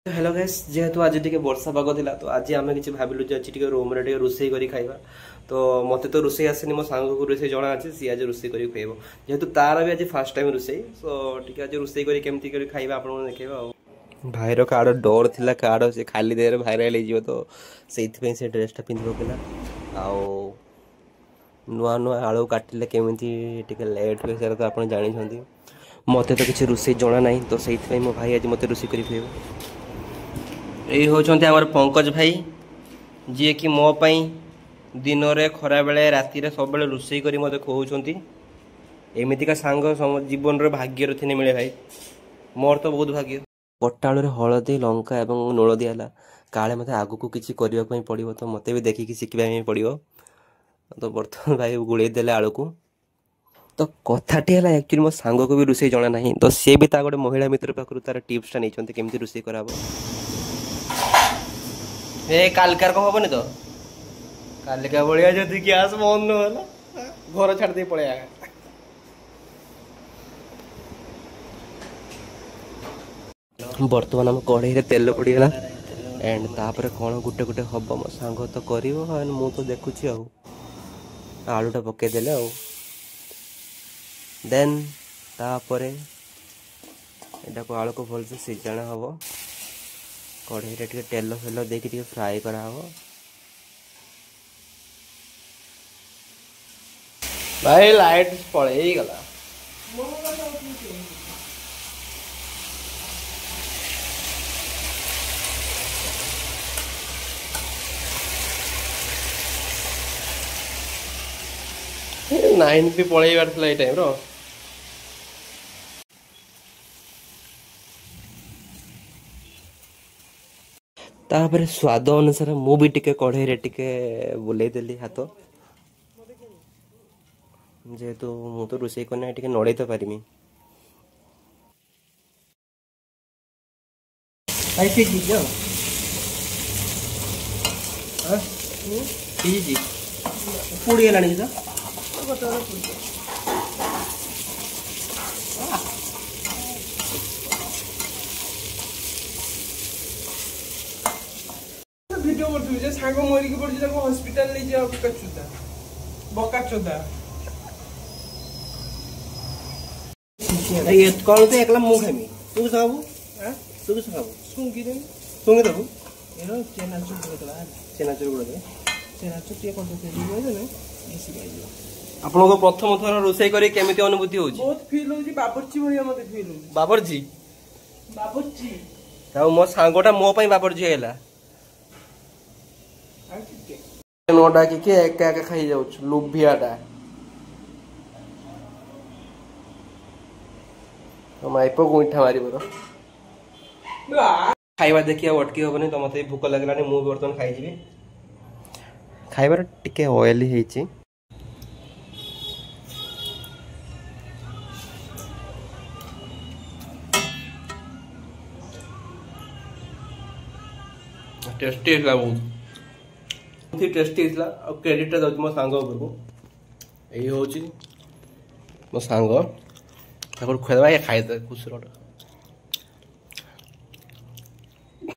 Hello guys, जेहेतु आज टिके वर्षा पाग थिला तो आज आम कि भाविलु टिके रूम रे टिके रोसई करी खाइबा। तो मते तो रोसई आसेनी, मो सांग को रोसई जणा अछि, सी आज रोसई करी खाइबो। जेहेतु तार भी आज फर्स्ट टाइम रोसई, सो टिके आज रोसई करी केमती करी खाइबा आपन देखेबा। भाईर कार्ड डोर थिला, कार्ड से खाली देर भाइराल हो जिवो, तो सेइथ पे से ड्रेस टा पिंधबो केला। आउ नुआ नुआ आलू काटिले केमती टिके लेट हो सेरा तो आपन जानि छथि। मते तो किछि रोसई जणा नाही, तो सेइथ पे मो भाई आज मते रोसई करी खाइबो। यही होचंते हमर पंकज भाई, जी कि मो पई दिन रे खरा बेले राति रे सब बेले रोसई करी मते खोउचंती। एमितिका सांग जीवन रे भाग्य रे थिने मिले भाई, मोर तो बहुत भाग्य। पट्टाळु रे हळदी लंका एवं नूल दियाला, काले मते आगु को किछि करिया पई पड़िबो, तो मते भी देखि कि सिखिबा पई पड़िबो। तो बर्तमान भाई गुळेई देले आळु को। तो कथाटी है एक्चुअली मो सांग को भी रोसई जणा नाही, तो से भी ता गोटे महिला मित्र पाखरु तार टिप्स टा नैचंते केमती रोसई कराबो। ए कालकार को हबनी तो कालिका बलिया जदि गैस बंद न होला घर छाड़ दे पळे आ। बर्तमान हम कढ़ई रे तेल पड़ीगला एंड तापर कौन गुटे गुटे हम मो सांग तो कर मु तो देखुची आलूटा पकई देले देन तापरे एटा को आलू को भलसे सिजाणा हम कढ़ई रे टिके तेल फेल देके टिके फ्राई करा हो। भाई लाइट पळे गला नाइन भी पळे बार थला ए टाइम रो। तापर स्वाद अनुसार मु भी टिके कढ़ई रे टिके बुले देली हाथ, जेहेतु मु तो रोसई करना टिके नड़े तो पारिमी। आई के जी जाओ हां जी पूड़ी लानी जा वीडियो करथु जे सांग मोरी के पड़ी जाको हॉस्पिटल ले जा बका चोदा ये कौन तो एकला मु खामी तू खाबू हां तू खाबू सुंगी दबू एरो चेना चुर गुड़ दे चेना चुर टिके कर दे दियो ने एसी गाइयो। आपन को प्रथम थर रोसई करी केमिति अनुभूति होची? बहुत फील होची, बाबरची भलिया मते फील होची। बाबरजी ताऊ मो सांगोटा मो पई बाबरजी हेला नोटा कि एका एका खाई जाउछ लुभियाटा। तो माइपो गुंठा मारी बरो खाइबा देखिया अटकी होबनी। तो मते भूख लागलानी, मु बर्तन खाइ जिबी। खाइबार टिके ऑयली हेची, टेस्टी है बहुत टेस्टी है। क्रेडिट दउछ मो सांग को यही होची मो सांग ताको खुएबा खाइ दे खुश रह।